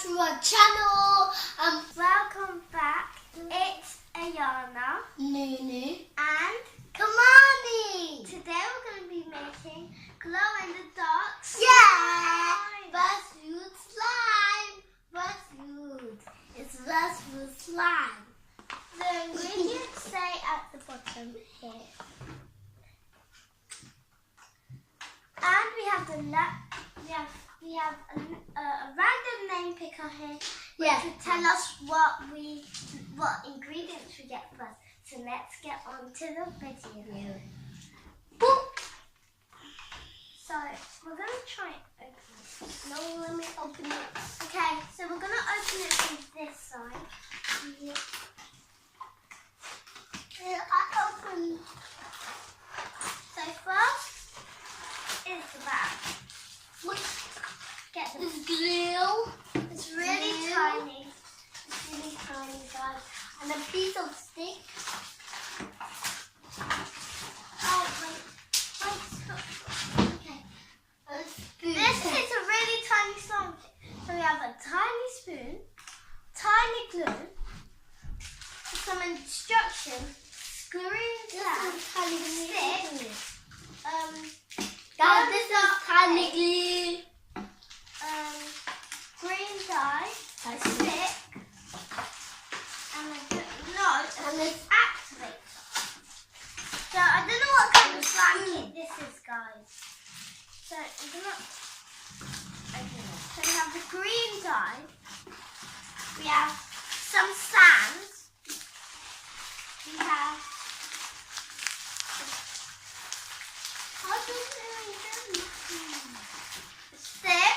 to our channel. Welcome back. It's Ayana, Nunu, and Kamani. today we're going to be making glow-in-the-dark Yeah! Buzzwood slime. Buzzwood. It's Buzzwood slime. The ingredients say at the bottom here. And we have we have a random name picker here, which Yeah. will tell us what ingredients we get first. So let's get on to the video. Boop. So we're gonna try and open it. No, let me open it. Okay, so we're gonna open it from this side. I opened. So first is the bag. What? Get the This glue. It's really Glue. tiny. It's really tiny, guys. And a piece of stick. Oh, wait. Okay. A spoon. This is a really tiny slime. So we have a tiny spoon, tiny glue, some instructions, screwing tab, tiny stick, Guys, this is tiny glue. green dye, I stick, and a note, and this activator. So I don't know what kind of slime kit this is, guys. So I'm gonna open it. So we have the green dye. We have some sand. We have a stick.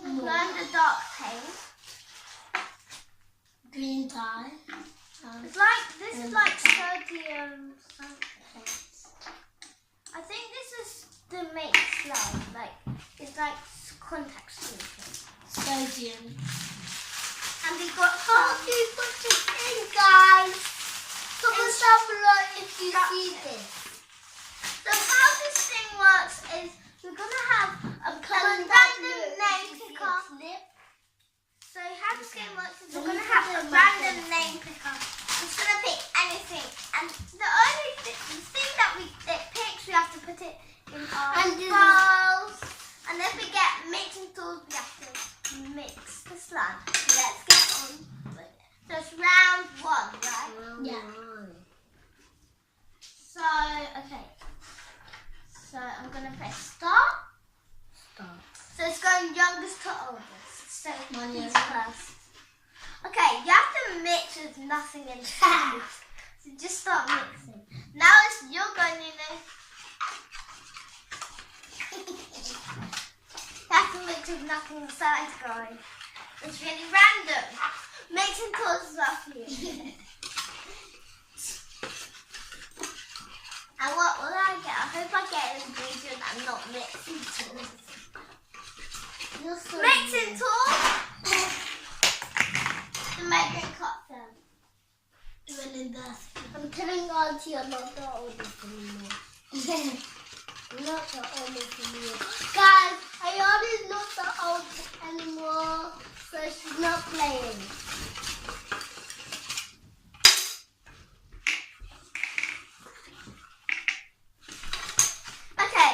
Glow in the dark paint. Green dye. It's like this is like sodium something. I think this is the make slime. Like it's like contact solution. Sodium. And we got How do you put this in, guys? Comment down below if you see this. So how this thing works is we're gonna have a random name picker. So how this game works is we're gonna have a random name picker. It's gonna pick anything, and the only thing that it picks, we have to put it in our bowls. And if we get mixing tools, we have to mix the slime. So let's get on with it. So it's round one, right? Yeah. So okay. So I'm gonna press start. Stop. So it's going youngest to oldest. So Mine he's is. first. Okay, you have to mix with nothing inside. So just start mixing. Now it's your go, Nunu. You have to mix with nothing inside, guys. It's really random. Mixing tools is up here. And what will I get? I hope I get an ingredient I'm not mixing tools. You're so Mixing tools. The making cocktail. Even this. I'm telling Auntie I'm not the oldest anymore. I'm not the oldest anymore. Guys, Ayana is not the oldest anymore, so she's not playing. Okay,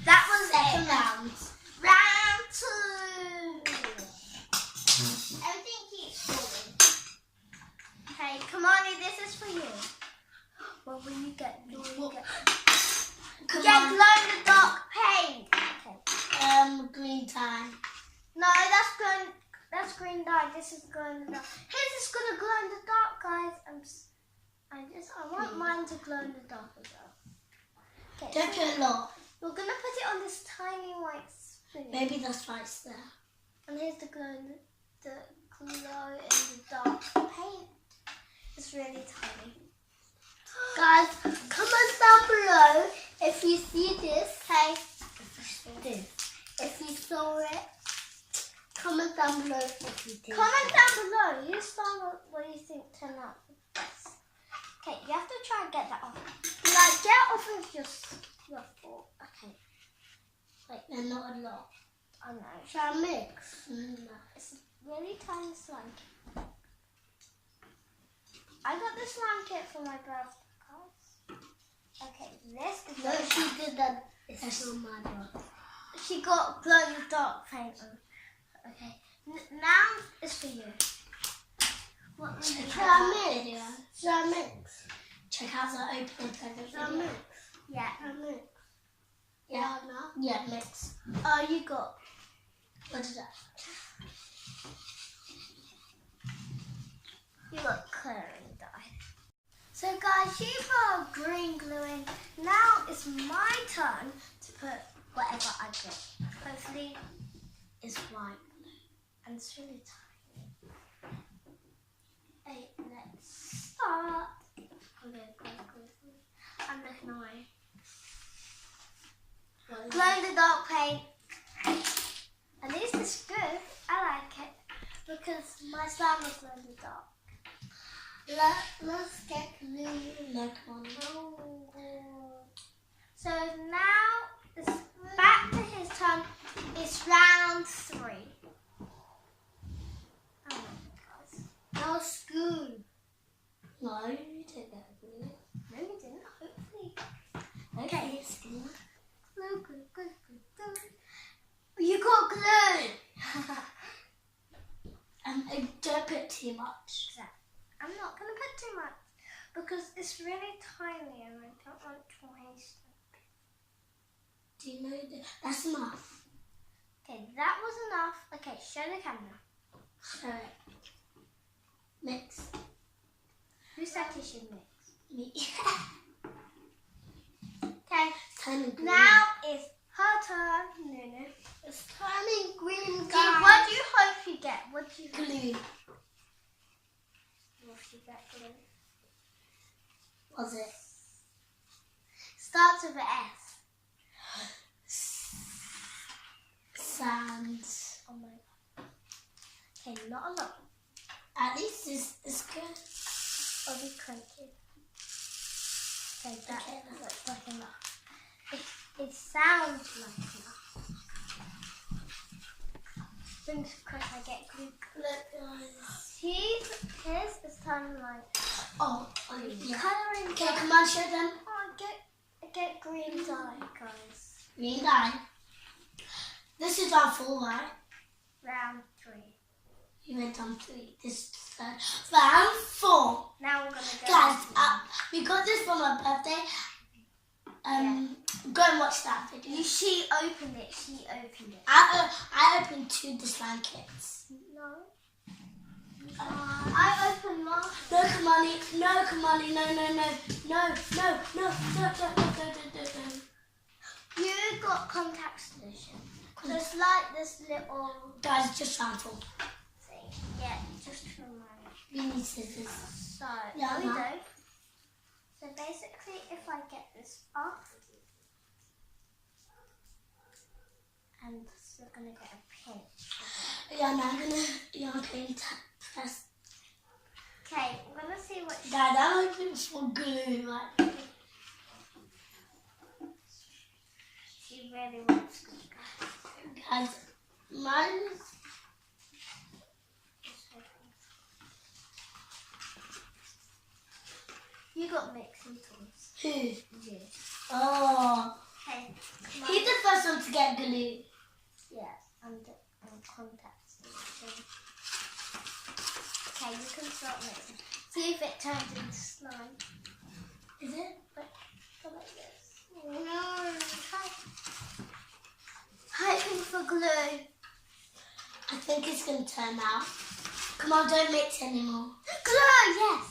that was Second it. round. Round two. Everything keeps falling. Okay, Kamani, this is for you. What will you get? What will you get? Come Get on. glow in the dark paint. Okay. Green tie. No, that's green dye. This is glow in the dark. His is gonna glow in the dark, guys. I want mine to glow in the dark as well. Okay, Don't put a lot. we're gonna put it on this tiny white spoon. Maybe that's right there. And here's the glow in the dark paint. It's really tiny. Guys, comment down below if you see this. Hey, This. If you saw it, comment down below if you did. comment down below. You saw what you think turned out best. Okay, you have to try and get that off. Like, get off of your fork. Okay. Like, they're not a lot. I know. Shall I mix? No. It's a really tiny slime kit. I got this slime kit for my birthday, guys. Okay, this is... No, she did that. It's not my birthday. She got glow in the dark paint on. Okay, now it's for you. What will you Shall have? I mix? Shall I mix? Check out the opening present. Shall I mix? Yeah. Shall I mix? Yeah, no? Yeah, mix. Oh, you got... What is that? You got coloring dye. So guys, you put green glue in. Now it's my turn to put whatever I get. Hopefully it's white glue. And it's really tiny. Hey, let's start. Okay, go. And look annoying. Glow in the dark paint. At least it's good. I like it. Because my slime is glow in the dark. Let's get glue. No, come on. So now it's back to his turn. It's round 3. Oh my God. Now school. No, you didn't get glue. No, you didn't. Hopefully. Okay, school. Glue. You got glue. Don't put too much. I'm not going to put too much because it's really tiny and I don't want to waste it. Do you know that? That's enough. Okay, that was enough. Okay, show the camera. Show it. Mix. Who said you should mix? Me. Okay, Turning green. now it's her turn. No. It's turning green, Okay, guys. what do you hope you get? What do you Glue. What do you get glue? Was it? Starts with an S. Sand. Oh my God. Okay, not a lot. At least it's good. I'll be cranky. Okay, that looks like enough. It sounds like enough. Fingers crossed I get glue. Look, guys. His is turning like Oh, yeah. colouring. Okay, come on, show them. Oh, I get green dye, guys. Green dye. This is round 4, right? Round 3. You went on 3. This is the third. Round 4. Now we're gonna go. Guys, we got this for my birthday. Go and watch that video. She opened it. I opened 2 the slime kits. No. I opened mine. No, Kamani. No, Kamani. No. You got contact solution. So it's like this little Guys, just round 4. thing. Yeah, just for mine. We need scissors. So, Yeah, no, we Mum. don't. So basically, if I get this off, and so we're going to get a pinch. Yeah, now I'm going to press. Okay, I'm going to see what she... Guys, I'm hoping for glue. Like. She really wants glue, guys. Guys, mine is. You got mixing tools. Who? Yeah. Oh. Okay. He's the first one to get glue. Yeah, and contact solution. Okay, you can start mixing. See if it turns into slime. Is it? But go like this. No. Hoping for glue. I think it's going to turn out. Come on, don't mix anymore. Glue, yes.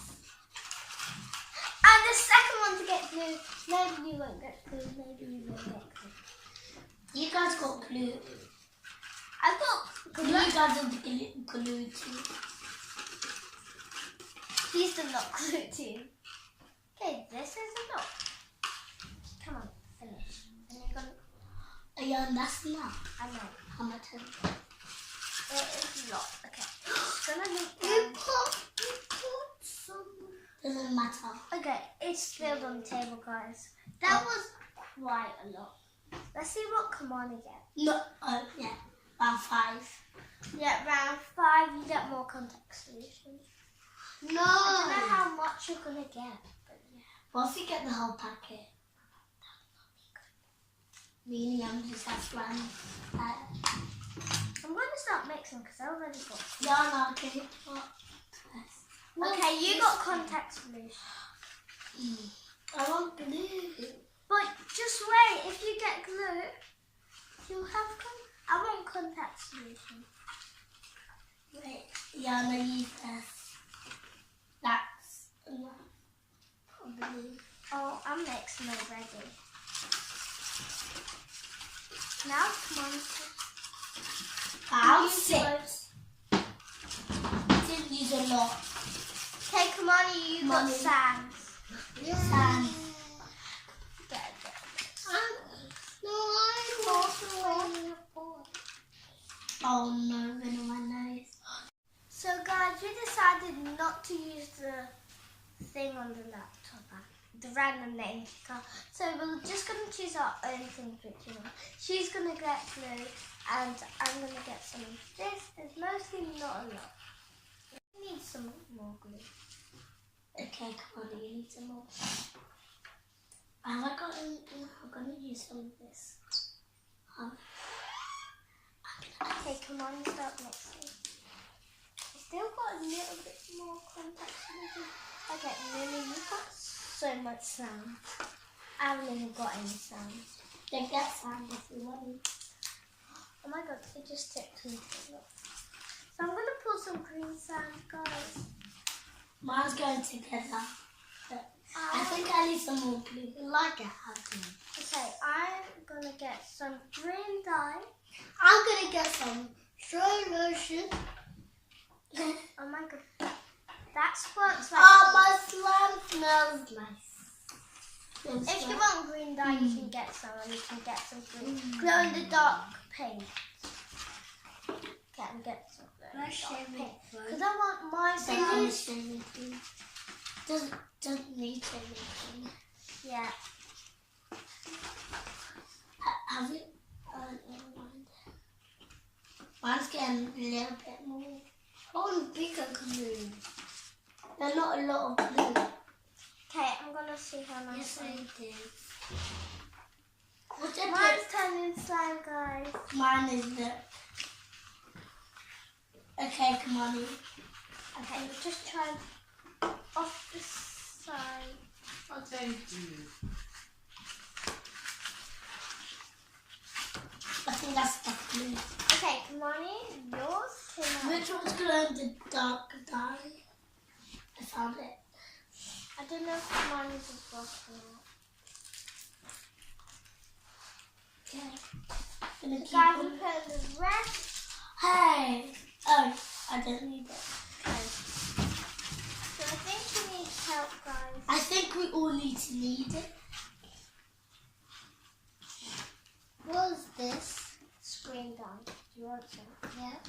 And the second one to get glue. Maybe you won't get glue. Maybe you will get glue. You guys got glue. I've got glue. You guys have glue too. These are not glue too. Okay, this is a lot. Come on, finish. And you're gonna... Yeah, that's enough. I know. How much is it? It is a lot. Okay. It's gonna look You put some. Doesn't matter. Okay, it's spilled on the table, guys. That was quite a lot. Let's see what come on again. No, yeah, round 5. Yeah, round 5 you get more contact solutions. No. I don't know how much you're gonna get, but yeah. What if you get the whole packet? Meaning I'm just have one. I'm gonna start mixing because I already got. No, okay. What? Okay, you got contact solution. I want glue. But just wait, if you get glue, you'll have I want contact solution. Wait, yeah, I'm gonna use this. That's enough. Probably. Oh, I'm mixing already. Now, come on. I'll Use 6. Didn't use a lot. Okay, come on, you got Mommy. sand. Sand. No, I want Oh no, in my nose. So guys, we decided not to use the thing on the laptop, the random name picker. So we're just going to choose our own things which we want. She's going to get glue and I'm going to get some of this. It's mostly not a lot. We need some more glue. Okay, come on, you need some more. Have I got I'm going to use some of this. Okay, come on, start mixing. Still got a little bit more contact solution. Okay, Lily, you've got so much sand. I haven't even got any sand. Then get sand if you want it. Oh my god, it just tipped me. So I'm going to put some green sand, guys. Mine's going together. But I think I need some more glue. Like it, Okay, I'm going to get some green dye. I'm going to get some show lotion. Oh my god. That's what's like. Oh, my slime smells nice. If you want green dye, you can get some, and you can get some green glow in the dark paint. Okay, and get some glow in the dark paint. Because I want my fingers. Doesn't need anything. Yeah. Have you? Never mind. Mine's getting a little bit more. Oh, bigger glue. There's not a lot of glue. Okay, I'm gonna see how nice. Yes, I did. Mine's turning slime, guys. Mine is the. Okay, come on. Okay, just try off the side. Oh, thank you. I think that's the glue. Okay, Kamani, yours came out. Which one's glow in the dark dye? I found it. I don't know if Kamani's is working out. Okay. Gonna keep Guys, on. we put the rest. Hey! Oh, I don't need it. Okay. So I think we need help, guys. I think we all need it. What is this? Screen down. Do you want some? Yeah.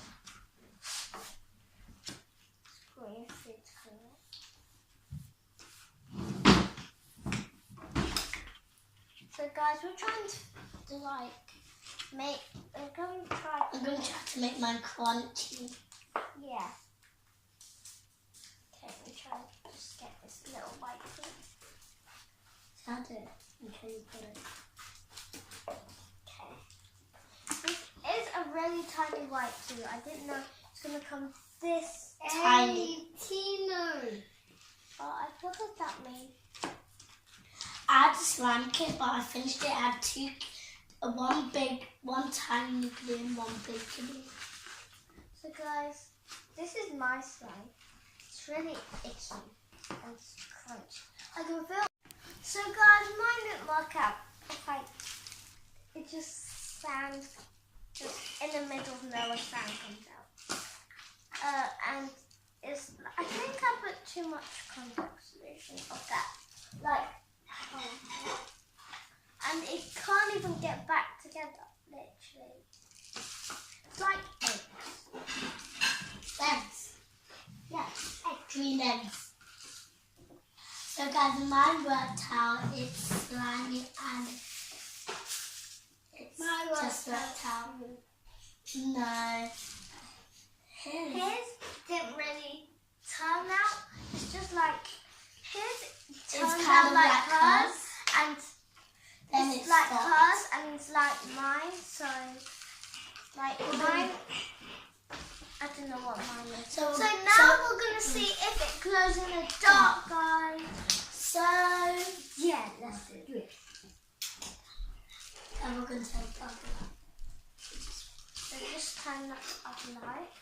Screen fit for it. So guys, we're trying to like make. We're going to try. I'm going to try to make mine crunchy. Yeah. Okay, we try to just get this little white thing. Sound it. Okay, you got it. Okay. This is a really tiny white too. I didn't know it's gonna come this Tiny. Tino. Oh, I forgot that means. I had a slime kit, but I finished it. I had two, one tiny glue and one big glue. So guys, this is my slime. It's really itchy and crunchy. I can feel. So guys, mine didn't work out. It just sand, just in the middle of nowhere, sand comes out. And it's. I think I put too much contact solution of that. Like. And it can't even get back together, literally. It's like eggs. Eggs. Yeah, green eggs. So guys, mine worked out. It's slimy and it's. Mine works. Just worked out. No. His didn't really turn out. It's just like his turned kind out of like like hers, and Then it's it like stopped. hers, and it's like mine. So, like mine, I don't know what mine is. So- So now we're gonna see if it glows in the dark, guys. So, Yeah, let's do it. and we're going to take that. So just turn that up light.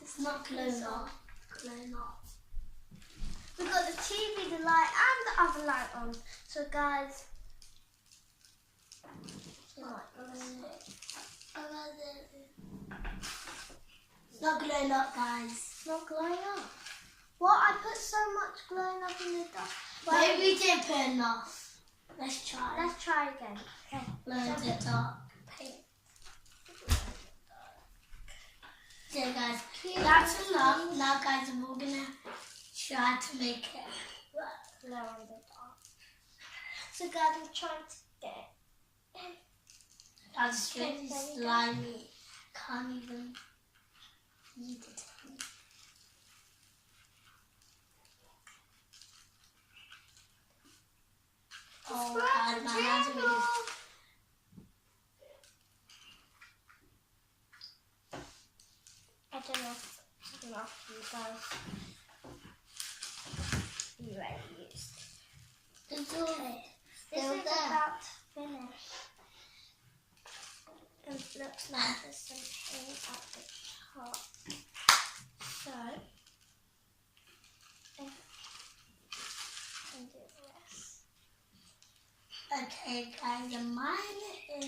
It's not glowing up. Glowing up. We've got the TV, the light, and the other light on. So guys, It's not glowing up, guys. it's not glowing up. What? I put so much glowing up in the dark. Maybe we didn't put enough. Let's try. Let's try again. Okay. Glow in the dark. Paint. So guys, that's enough. Now guys, we're gonna try to make it Glow in the dark. So guys, I'm trying to get it. That's really slimy. Can't even eat it. Oh God, my hands are really. I don't know if it's enough for you guys. You already used. It's okay. This Still is there. about to finish. And it looks like there's some paint at the top. So, and do this. Okay, guys, and mine is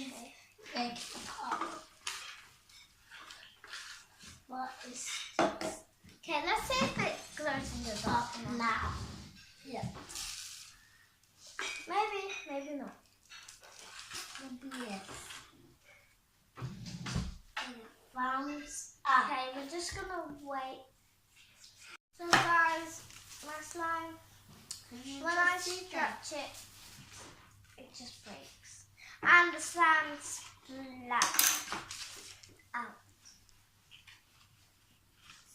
big apart. What is this? Okay, let's see if it glows in the dark Up enough. now? Yeah. Maybe, maybe not. Maybe yes. Thumbs up. Okay, we're just gonna wait. So guys, my slime, when I stretch it, it just breaks. And the slime's flat out.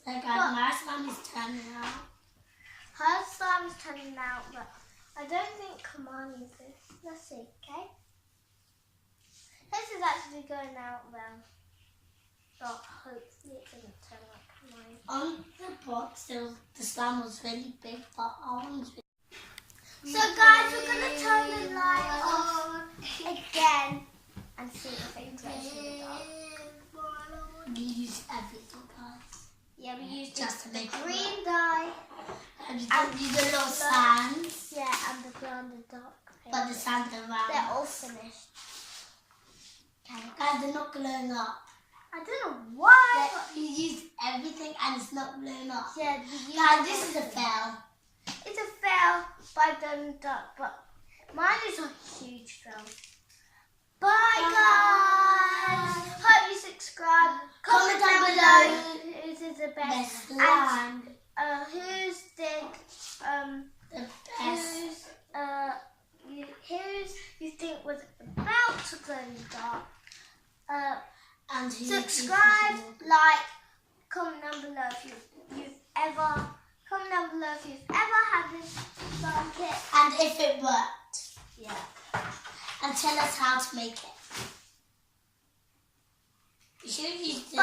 So guys, my slime is turning out. Her slime's turning out, but I don't think Kamani's is. Let's see, okay? This is actually going out well. But hopefully it doesn't turn like mine. On the box, the slime was really big, but ours was So guys, we're gonna turn the light on again and see if it glows in the dark. we used everything, guys. Yeah, we used Just to make it green dye. And you don't use a lot of sands, Yeah, and the glow in the dark. but the sands They're around. all finished. Okay, guys, they're not glowing up. I don't know why. Like, you use everything and it's not glowing up. Yeah, we used Guys, this is a fail. It's a fail by the dark, but mine is a huge fail. Bye guys. Hope you subscribe. Comment down below whose is the Best best. slime. And whose did The best. whose you think was about to glow in the dark. And who you think Subscribe, is like, comment down below if you've ever comment down below if you've ever had this slime kit. and if it worked. Yeah. And tell us how to make it. You should use the